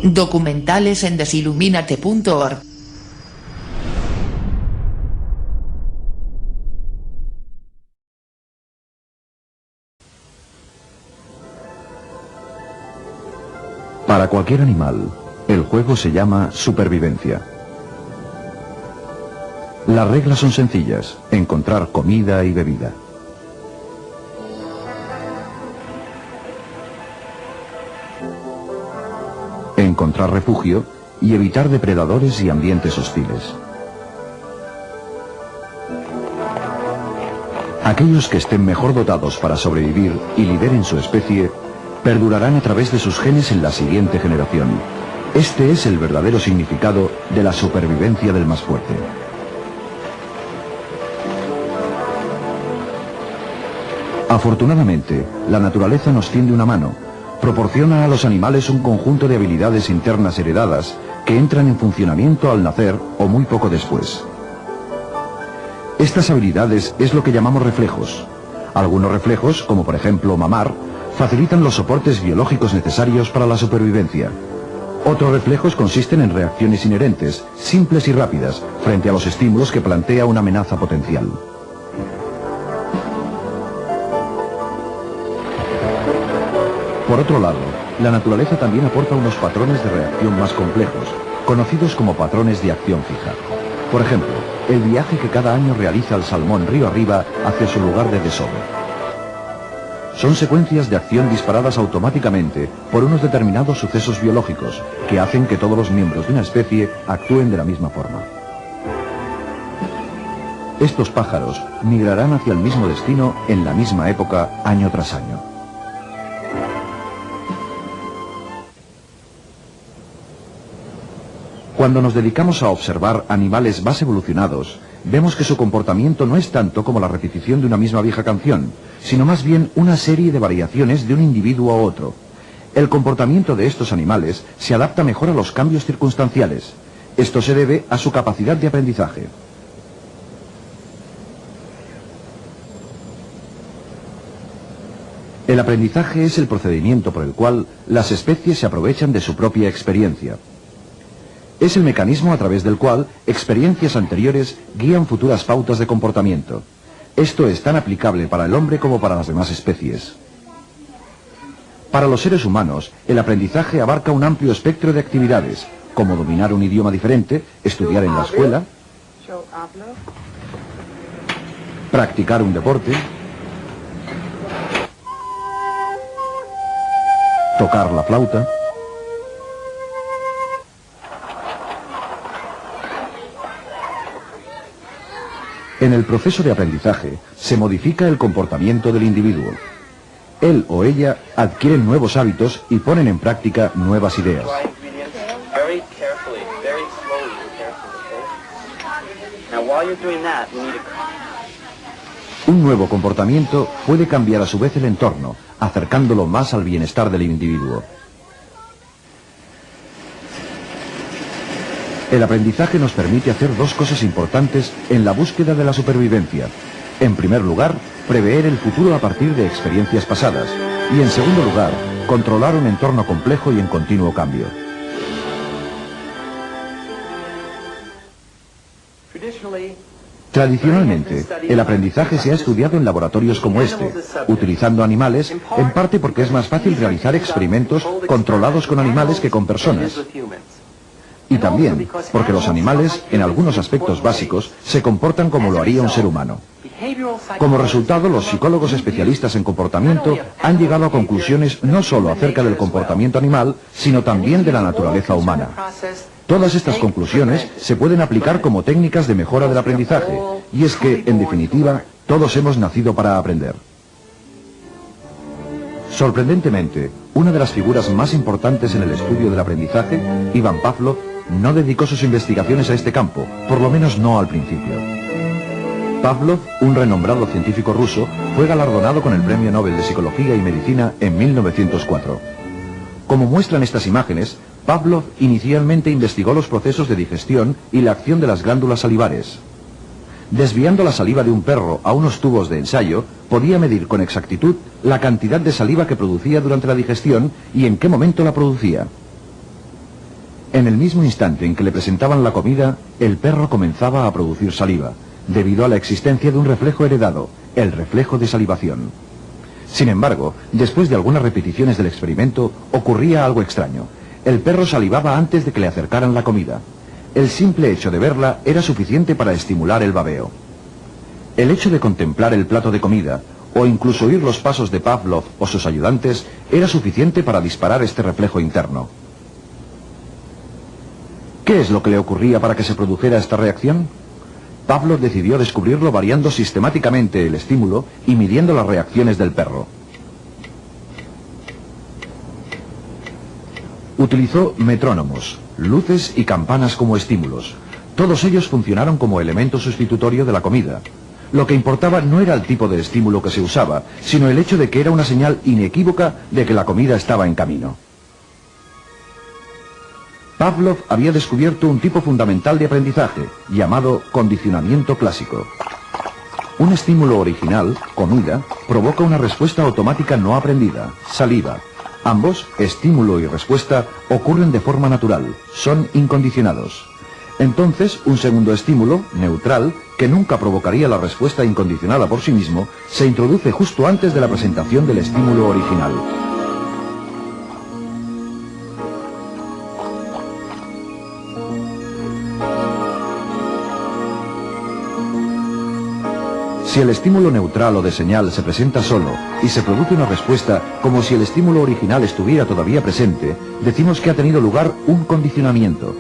Documentales en desiluminate.org. Para cualquier animal, el juego se llama supervivencia. Las reglas son sencillas: encontrar comida y bebida. Encontrar refugio y evitar depredadores y ambientes hostiles. Aquellos que estén mejor dotados para sobrevivir y lideren su especie, perdurarán a través de sus genes en la siguiente generación. Este es el verdadero significado de la supervivencia del más fuerte. Afortunadamente, la naturaleza nos tiende una mano. Proporciona a los animales un conjunto de habilidades internas heredadas que entran en funcionamiento al nacer o muy poco después. Estas habilidades es lo que llamamos reflejos. Algunos reflejos, como por ejemplo mamar, facilitan los soportes biológicos necesarios para la supervivencia. Otros reflejos consisten en reacciones inherentes, simples y rápidas, frente a los estímulos que plantea una amenaza potencial. Por otro lado, la naturaleza también aporta unos patrones de reacción más complejos, conocidos como patrones de acción fija. Por ejemplo, el viaje que cada año realiza el salmón río arriba hacia su lugar de desove. Son secuencias de acción disparadas automáticamente por unos determinados sucesos biológicos que hacen que todos los miembros de una especie actúen de la misma forma. Estos pájaros migrarán hacia el mismo destino en la misma época año tras año. Cuando nos dedicamos a observar animales más evolucionados, vemos que su comportamiento no es tanto como la repetición de una misma vieja canción, sino más bien una serie de variaciones de un individuo a otro. El comportamiento de estos animales se adapta mejor a los cambios circunstanciales. Esto se debe a su capacidad de aprendizaje. El aprendizaje es el procedimiento por el cual las especies se aprovechan de su propia experiencia. Es el mecanismo a través del cual experiencias anteriores guían futuras pautas de comportamiento. Esto es tan aplicable para el hombre como para las demás especies. Para los seres humanos, el aprendizaje abarca un amplio espectro de actividades, como dominar un idioma diferente, estudiar en la escuela, practicar un deporte, tocar la flauta. En el proceso de aprendizaje se modifica el comportamiento del individuo. Él o ella adquieren nuevos hábitos y ponen en práctica nuevas ideas. Un nuevo comportamiento puede cambiar a su vez el entorno, acercándolo más al bienestar del individuo. El aprendizaje nos permite hacer dos cosas importantes en la búsqueda de la supervivencia. En primer lugar, prever el futuro a partir de experiencias pasadas. Y en segundo lugar, controlar un entorno complejo y en continuo cambio. Tradicionalmente, el aprendizaje se ha estudiado en laboratorios como este, utilizando animales, en parte porque es más fácil realizar experimentos controlados con animales que con personas. Y también porque los animales, en algunos aspectos básicos, se comportan como lo haría un ser humano. Como resultado, los psicólogos especialistas en comportamiento han llegado a conclusiones no solo acerca del comportamiento animal, sino también de la naturaleza humana. Todas estas conclusiones se pueden aplicar como técnicas de mejora del aprendizaje, y es que, en definitiva, todos hemos nacido para aprender. Sorprendentemente, una de las figuras más importantes en el estudio del aprendizaje, Ivan Pavlov, no dedicó sus investigaciones a este campo, por lo menos no al principio. Pavlov, un renombrado científico ruso, fue galardonado con el Premio Nobel de Psicología y Medicina en 1904. Como muestran estas imágenes, Pavlov inicialmente investigó los procesos de digestión y la acción de las glándulas salivares. Desviando la saliva de un perro a unos tubos de ensayo, podía medir con exactitud la cantidad de saliva que producía durante la digestión y en qué momento la producía. En el mismo instante en que le presentaban la comida, el perro comenzaba a producir saliva, debido a la existencia de un reflejo heredado, el reflejo de salivación. Sin embargo, después de algunas repeticiones del experimento, ocurría algo extraño. El perro salivaba antes de que le acercaran la comida. El simple hecho de verla era suficiente para estimular el babeo. El hecho de contemplar el plato de comida, o incluso oír los pasos de Pavlov o sus ayudantes, era suficiente para disparar este reflejo interno. ¿Qué es lo que le ocurría para que se produjera esta reacción? Pavlov decidió descubrirlo variando sistemáticamente el estímulo y midiendo las reacciones del perro. Utilizó metrónomos, luces y campanas como estímulos. Todos ellos funcionaron como elemento sustitutorio de la comida. Lo que importaba no era el tipo de estímulo que se usaba, sino el hecho de que era una señal inequívoca de que la comida estaba en camino. Pavlov había descubierto un tipo fundamental de aprendizaje, llamado condicionamiento clásico. Un estímulo original, comida, provoca una respuesta automática no aprendida, saliva. Ambos, estímulo y respuesta, ocurren de forma natural, son incondicionados. Entonces, un segundo estímulo, neutral, que nunca provocaría la respuesta incondicionada por sí mismo, se introduce justo antes de la presentación del estímulo original. Si el estímulo neutral o de señal se presenta solo y se produce una respuesta como si el estímulo original estuviera todavía presente, decimos que ha tenido lugar un condicionamiento.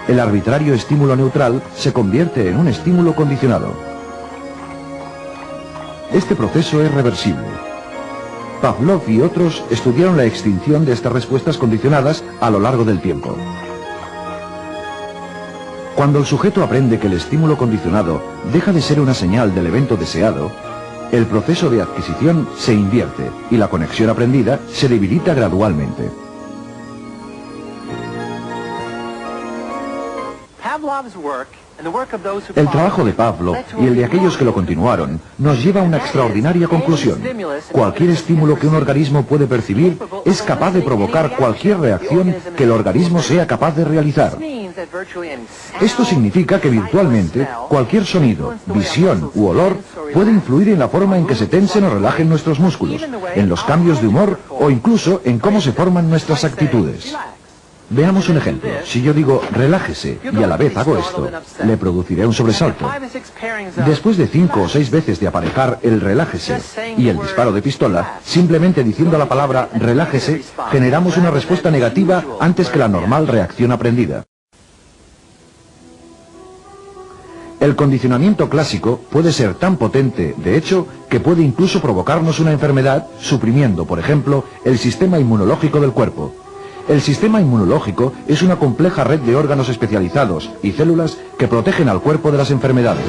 El arbitrario estímulo neutral se convierte en un estímulo condicionado. Este proceso es reversible. Pavlov y otros estudiaron la extinción de estas respuestas condicionadas a lo largo del tiempo. Cuando el sujeto aprende que el estímulo condicionado deja de ser una señal del evento deseado, el proceso de adquisición se invierte y la conexión aprendida se debilita gradualmente. El trabajo de Pavlov y el de aquellos que lo continuaron nos lleva a una extraordinaria conclusión. Cualquier estímulo que un organismo puede percibir es capaz de provocar cualquier reacción que el organismo sea capaz de realizar. Esto significa que virtualmente cualquier sonido, visión u olor puede influir en la forma en que se tensen o relajen nuestros músculos, en los cambios de humor o incluso en cómo se forman nuestras actitudes. Veamos un ejemplo. Si yo digo relájese y a la vez hago esto, le produciré un sobresalto. Después de 5 o 6 veces de aparejar el relájese y el disparo de pistola, simplemente diciendo la palabra relájese, generamos una respuesta negativa antes que la normal reacción aprendida. El condicionamiento clásico puede ser tan potente, de hecho, que puede incluso provocarnos una enfermedad, suprimiendo, por ejemplo, el sistema inmunológico del cuerpo. El sistema inmunológico es una compleja red de órganos especializados y células que protegen al cuerpo de las enfermedades.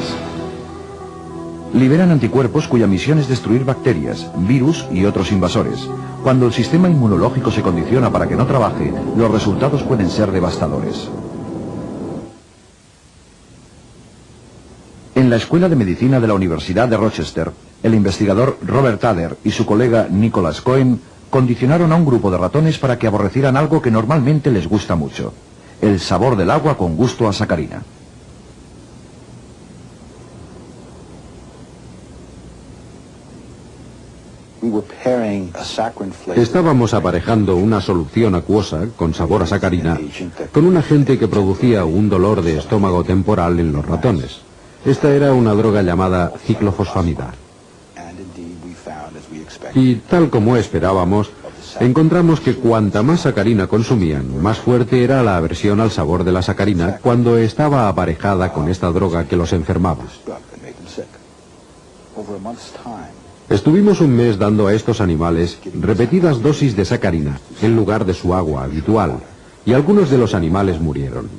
Liberan anticuerpos cuya misión es destruir bacterias, virus y otros invasores. Cuando el sistema inmunológico se condiciona para que no trabaje, los resultados pueden ser devastadores. En la Escuela de Medicina de la Universidad de Rochester, el investigador Robert Adler y su colega Nicholas Cohen condicionaron a un grupo de ratones para que aborrecieran algo que normalmente les gusta mucho: el sabor del agua con gusto a sacarina. Estábamos aparejando una solución acuosa con sabor a sacarina con un agente que producía un dolor de estómago temporal en los ratones. Esta era una droga llamada ciclofosfamida. Y tal como esperábamos, encontramos que cuanta más sacarina consumían, más fuerte era la aversión al sabor de la sacarina cuando estaba aparejada con esta droga que los enfermaba. Estuvimos un mes dando a estos animales repetidas dosis de sacarina en lugar de su agua habitual, y algunos de los animales murieron.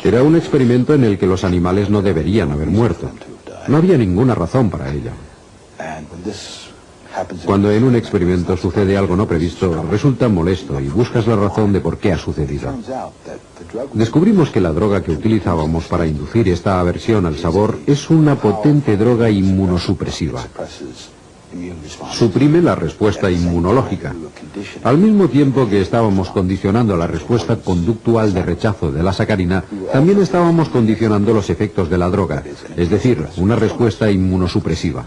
Era un experimento en el que los animales no deberían haber muerto. No había ninguna razón para ello. Cuando en un experimento sucede algo no previsto, resulta molesto y buscas la razón de por qué ha sucedido. Descubrimos que la droga que utilizábamos para inducir esta aversión al sabor es una potente droga inmunosupresiva. Suprime la respuesta inmunológica. Al mismo tiempo que estábamos condicionando la respuesta conductual de rechazo de la sacarina, también estábamos condicionando los efectos de la droga, es decir, una respuesta inmunosupresiva.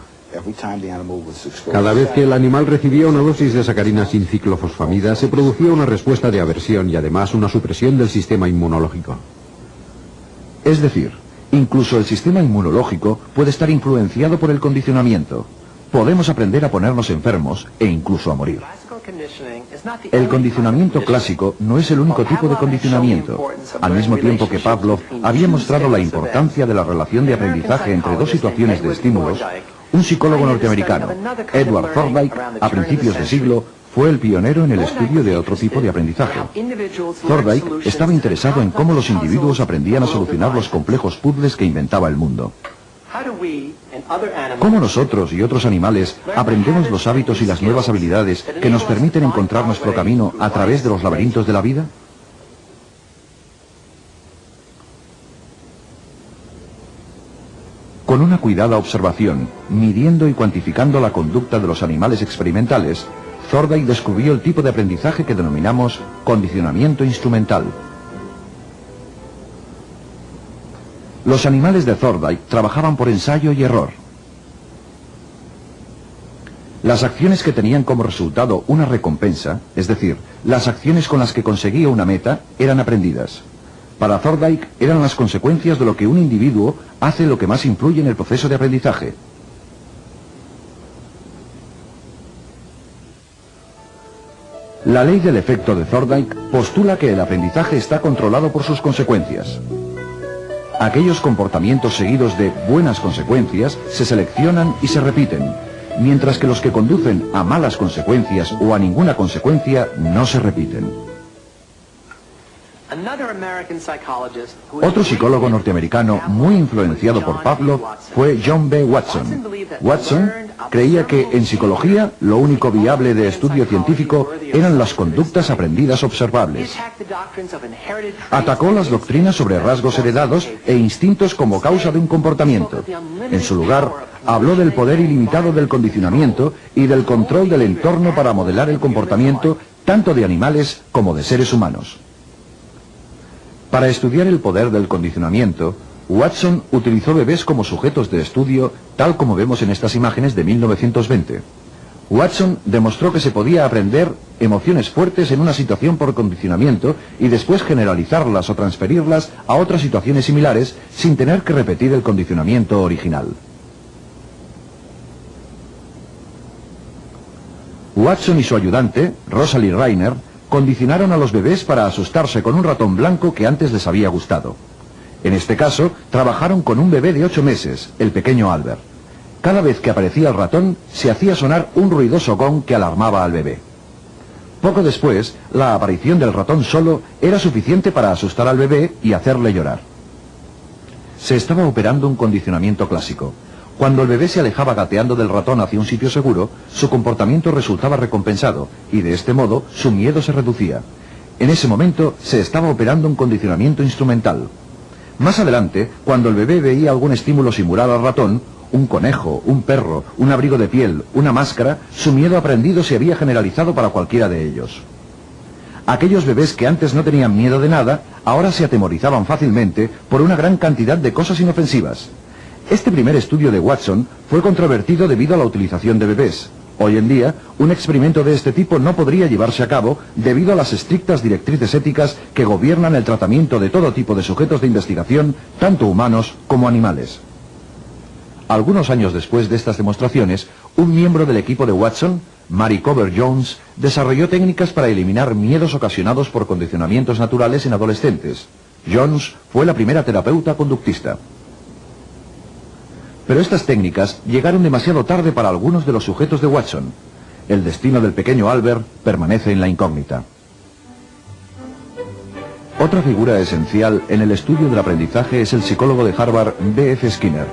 Cada vez que el animal recibía una dosis de sacarina sin ciclofosfamida, se producía una respuesta de aversión y además una supresión del sistema inmunológico. Es decir, incluso el sistema inmunológico puede estar influenciado por el condicionamiento. Podemos aprender a ponernos enfermos e incluso a morir. El condicionamiento clásico no es el único tipo de condicionamiento. Al mismo tiempo que Pavlov había mostrado la importancia de la relación de aprendizaje entre dos situaciones de estímulos, un psicólogo norteamericano, Edward Thorndike, a principios de siglo, fue el pionero en el estudio de otro tipo de aprendizaje. Thorndike estaba interesado en cómo los individuos aprendían a solucionar los complejos puzzles que inventaba el mundo. ¿Cómo nosotros y otros animales aprendemos los hábitos y las nuevas habilidades que nos permiten encontrar nuestro camino a través de los laberintos de la vida? Con una cuidada observación, midiendo y cuantificando la conducta de los animales experimentales, Thorndike descubrió el tipo de aprendizaje que denominamos condicionamiento instrumental. Los animales de Thorndike trabajaban por ensayo y error. Las acciones que tenían como resultado una recompensa, es decir, las acciones con las que conseguía una meta, eran aprendidas. Para Thorndike eran las consecuencias de lo que un individuo hace lo que más influye en el proceso de aprendizaje. La ley del efecto de Thorndike postula que el aprendizaje está controlado por sus consecuencias. Aquellos comportamientos seguidos de buenas consecuencias se seleccionan y se repiten, mientras que los que conducen a malas consecuencias o a ninguna consecuencia no se repiten. Otro psicólogo norteamericano muy influenciado por Pavlov fue John B. Watson. Watson creía que en psicología lo único viable de estudio científico eran las conductas aprendidas observables. Atacó las doctrinas sobre rasgos heredados e instintos como causa de un comportamiento. En su lugar, habló del poder ilimitado del condicionamiento y del control del entorno para modelar el comportamiento tanto de animales como de seres humanos. Para estudiar el poder del condicionamiento, Watson utilizó bebés como sujetos de estudio, tal como vemos en estas imágenes de 1920. Watson demostró que se podía aprender emociones fuertes en una situación por condicionamiento y después generalizarlas o transferirlas a otras situaciones similares sin tener que repetir el condicionamiento original. Watson y su ayudante, Rosalie Reiner, condicionaron a los bebés para asustarse con un ratón blanco que antes les había gustado. En este caso, trabajaron con un bebé de 8 meses, el pequeño Albert. Cada vez que aparecía el ratón, se hacía sonar un ruidoso gong que alarmaba al bebé. Poco después, la aparición del ratón solo era suficiente para asustar al bebé y hacerle llorar. Se estaba operando un condicionamiento clásico. Cuando el bebé se alejaba gateando del ratón hacia un sitio seguro, su comportamiento resultaba recompensado y de este modo su miedo se reducía. En ese momento se estaba operando un condicionamiento instrumental. Más adelante, cuando el bebé veía algún estímulo similar al ratón, un conejo, un perro, un abrigo de piel, una máscara, su miedo aprendido se había generalizado para cualquiera de ellos. Aquellos bebés que antes no tenían miedo de nada, ahora se atemorizaban fácilmente por una gran cantidad de cosas inofensivas. Este primer estudio de Watson fue controvertido debido a la utilización de bebés. Hoy en día, un experimento de este tipo no podría llevarse a cabo debido a las estrictas directrices éticas que gobiernan el tratamiento de todo tipo de sujetos de investigación, tanto humanos como animales. Algunos años después de estas demostraciones, un miembro del equipo de Watson, Mary Cover Jones, desarrolló técnicas para eliminar miedos ocasionados por condicionamientos naturales en adolescentes. Jones fue la primera terapeuta conductista. Pero estas técnicas llegaron demasiado tarde para algunos de los sujetos de Watson. El destino del pequeño Albert permanece en la incógnita. Otra figura esencial en el estudio del aprendizaje es el psicólogo de Harvard, B.F. Skinner.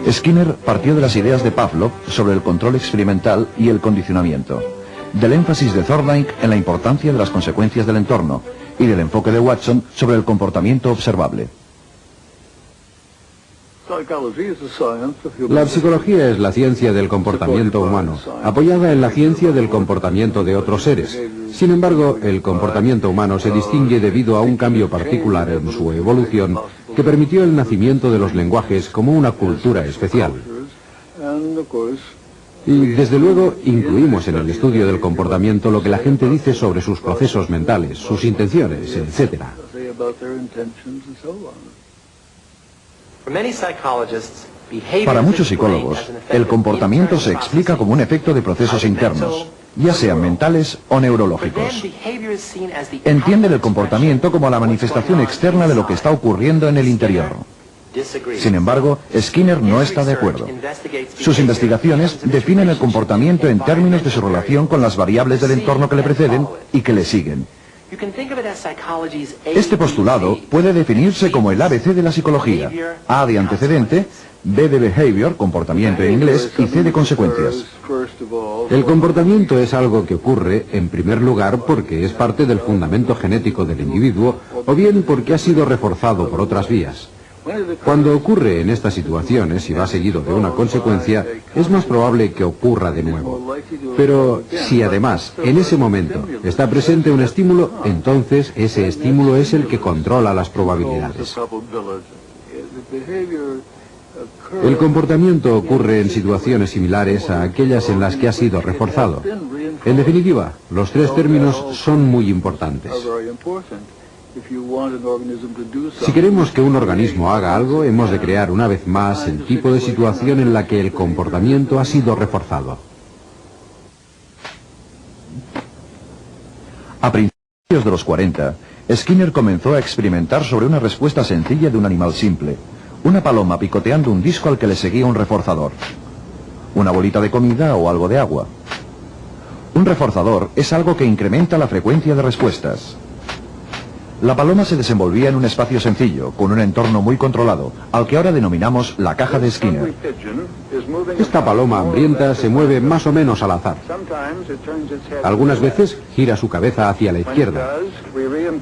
Skinner partió de las ideas de Pavlov sobre el control experimental y el condicionamiento, del énfasis de Thorndike en la importancia de las consecuencias del entorno y del enfoque de Watson sobre el comportamiento observable. La psicología es la ciencia del comportamiento humano, apoyada en la ciencia del comportamiento de otros seres. Sin embargo, el comportamiento humano se distingue debido a un cambio particular en su evolución que permitió el nacimiento de los lenguajes como una cultura especial. Y desde luego incluimos en el estudio del comportamiento lo que la gente dice sobre sus procesos mentales, sus intenciones, etc. Para muchos psicólogos, el comportamiento se explica como un efecto de procesos internos, ya sean mentales o neurológicos. Entienden el comportamiento como la manifestación externa de lo que está ocurriendo en el interior. Sin embargo, Skinner no está de acuerdo. Sus investigaciones definen el comportamiento en términos de su relación con las variables del entorno que le preceden y que le siguen. Este postulado puede definirse como el ABC de la psicología: A de antecedente, B de behavior, comportamiento en inglés, y C de consecuencias. El comportamiento es algo que ocurre, en primer lugar, porque es parte del fundamento genético del individuo, o bien porque ha sido reforzado por otras vías. Cuando ocurre en estas situaciones y va seguido de una consecuencia, es más probable que ocurra de nuevo. Pero si además en ese momento está presente un estímulo, entonces ese estímulo es el que controla las probabilidades. El comportamiento ocurre en situaciones similares a aquellas en las que ha sido reforzado. En definitiva, los tres términos son muy importantes. Si queremos que un organismo haga algo, hemos de crear una vez más el tipo de situación en la que el comportamiento ha sido reforzado. A principios de los 40, Skinner comenzó a experimentar sobre una respuesta sencilla de un animal simple: una paloma picoteando un disco al que le seguía un reforzador, una bolita de comida o algo de agua. Un reforzador es algo que incrementa la frecuencia de respuestas. La paloma se desenvolvía en un espacio sencillo, con un entorno muy controlado, al que ahora denominamos la caja de Skinner. Esta paloma hambrienta se mueve más o menos al azar. Algunas veces gira su cabeza hacia la izquierda.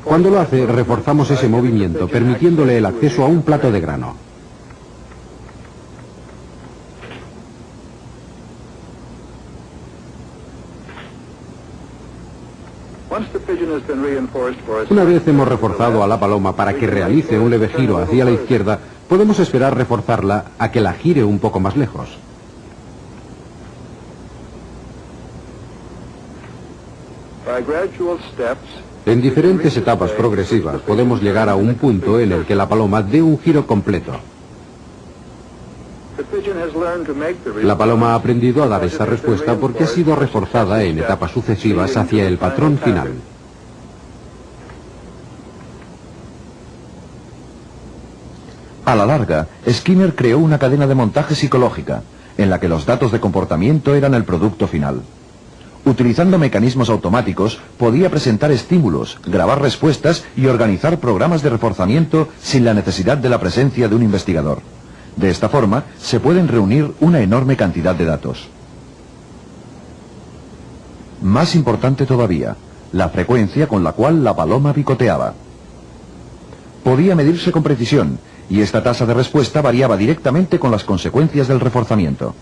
Cuando lo hace, reforzamos ese movimiento, permitiéndole el acceso a un plato de grano. Una vez hemos reforzado a la paloma para que realice un leve giro hacia la izquierda, podemos esperar reforzarla a que la gire un poco más lejos. En diferentes etapas progresivas podemos llegar a un punto en el que la paloma dé un giro completo. La paloma ha aprendido a dar esta respuesta porque ha sido reforzada en etapas sucesivas hacia el patrón final. A la larga, Skinner creó una cadena de montaje psicológica, en la que los datos de comportamiento eran el producto final. Utilizando mecanismos automáticos, podía presentar estímulos, grabar respuestas y organizar programas de reforzamiento sin la necesidad de la presencia de un investigador. De esta forma, se pueden reunir una enorme cantidad de datos. Más importante todavía, la frecuencia con la cual la paloma picoteaba. Podía medirse con precisión, y esta tasa de respuesta variaba directamente con las consecuencias del reforzamiento.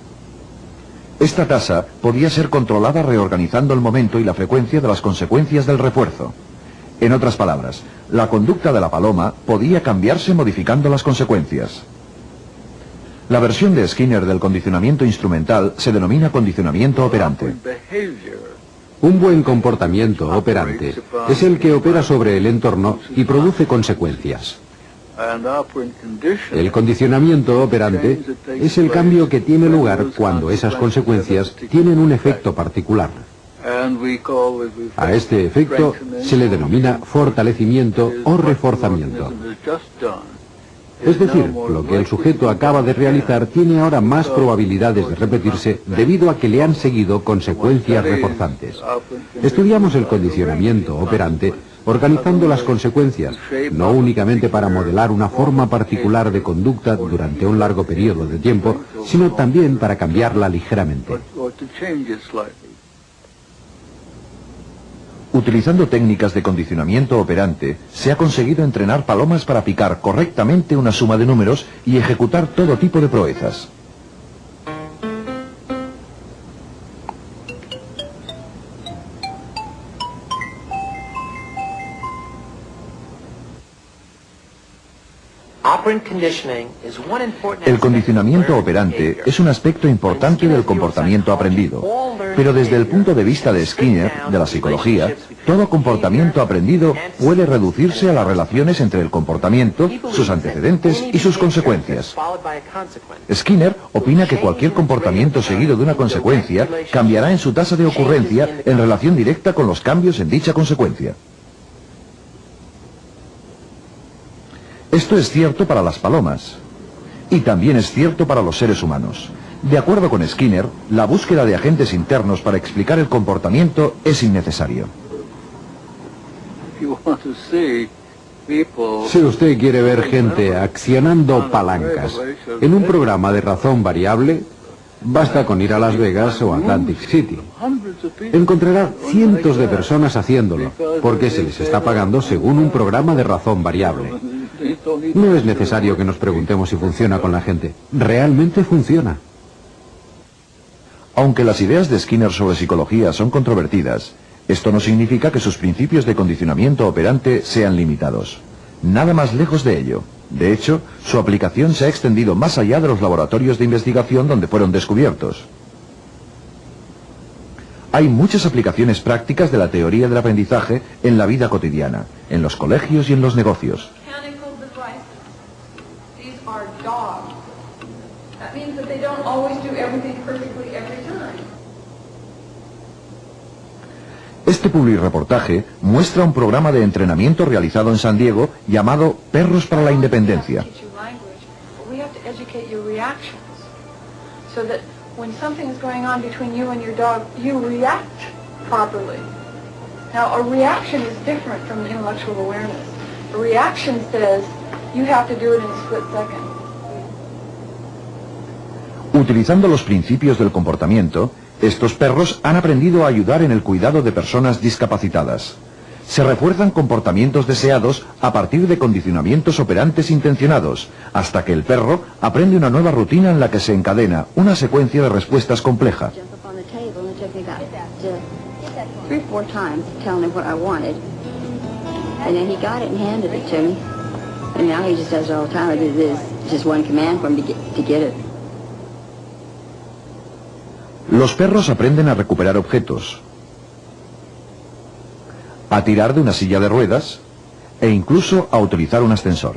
Esta tasa podía ser controlada reorganizando el momento y la frecuencia de las consecuencias del refuerzo. En otras palabras, la conducta de la paloma podía cambiarse modificando las consecuencias. La versión de Skinner del condicionamiento instrumental se denomina condicionamiento operante. Un buen comportamiento operante es el que opera sobre el entorno y produce consecuencias. El condicionamiento operante es el cambio que tiene lugar cuando esas consecuencias tienen un efecto particular. A este efecto se le denomina fortalecimiento o reforzamiento. Es decir, lo que el sujeto acaba de realizar tiene ahora más probabilidades de repetirse debido a que le han seguido consecuencias reforzantes. Estudiamos el condicionamiento operante organizando las consecuencias, no únicamente para modelar una forma particular de conducta durante un largo periodo de tiempo, sino también para cambiarla ligeramente. Utilizando técnicas de condicionamiento operante, se ha conseguido entrenar palomas para picar correctamente una suma de números y ejecutar todo tipo de proezas. El condicionamiento operante es un aspecto importante del comportamiento aprendido, pero desde el punto de vista de Skinner, de la psicología, todo comportamiento aprendido puede reducirse a las relaciones entre el comportamiento, sus antecedentes y sus consecuencias. Skinner opina que cualquier comportamiento seguido de una consecuencia cambiará en su tasa de ocurrencia en relación directa con los cambios en dicha consecuencia. Esto es cierto para las palomas, y también es cierto para los seres humanos. De acuerdo con Skinner, la búsqueda de agentes internos para explicar el comportamiento es innecesario. Si usted quiere ver gente accionando palancas en un programa de razón variable, basta con ir a Las Vegas o Atlantic City. Encontrará cientos de personas haciéndolo, porque se les está pagando según un programa de razón variable. No es necesario que nos preguntemos si funciona con la gente. Realmente funciona. Aunque las ideas de Skinner sobre psicología son controvertidas, esto no significa que sus principios de condicionamiento operante sean limitados. Nada más lejos de ello. De hecho, su aplicación se ha extendido más allá de los laboratorios de investigación donde fueron descubiertos. Hay muchas aplicaciones prácticas de la teoría del aprendizaje en la vida cotidiana, en los colegios y en los negocios. Este publireportaje muestra un programa de entrenamiento realizado en San Diego llamado Perros para la Independencia. Utilizando los principios del comportamiento, estos perros han aprendido a ayudar en el cuidado de personas discapacitadas. Se refuerzan comportamientos deseados a partir de condicionamientos operantes intencionados, hasta que el perro aprende una nueva rutina en la que se encadena una secuencia de respuestas compleja. Los perros aprenden a recuperar objetos, a tirar de una silla de ruedas e incluso a utilizar un ascensor.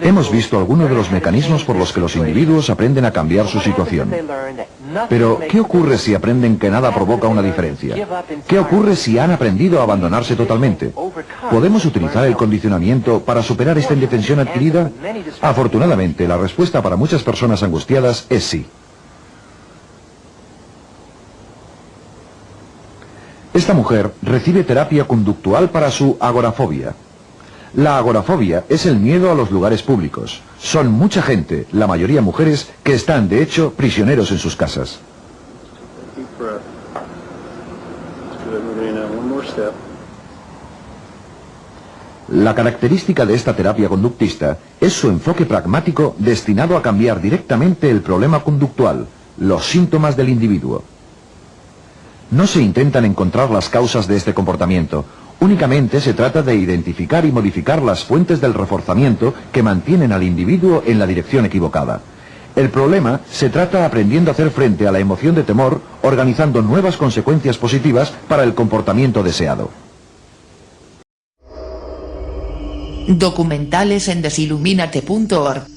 Hemos visto algunos de los mecanismos por los que los individuos aprenden a cambiar su situación. Pero, ¿qué ocurre si aprenden que nada provoca una diferencia? ¿Qué ocurre si han aprendido a abandonarse totalmente? ¿Podemos utilizar el condicionamiento para superar esta indefensión adquirida? Afortunadamente, la respuesta para muchas personas angustiadas es sí. Esta mujer recibe terapia conductual para su agorafobia. La agorafobia es el miedo a los lugares públicos. Son mucha gente, la mayoría mujeres, que están, de hecho, prisioneros en sus casas. La característica de esta terapia conductista es su enfoque pragmático destinado a cambiar directamente el problema conductual, los síntomas del individuo. No se intentan encontrar las causas de este comportamiento. Únicamente se trata de identificar y modificar las fuentes del reforzamiento que mantienen al individuo en la dirección equivocada. El problema se trata aprendiendo a hacer frente a la emoción de temor, organizando nuevas consecuencias positivas para el comportamiento deseado. Documentales en desiluminate.org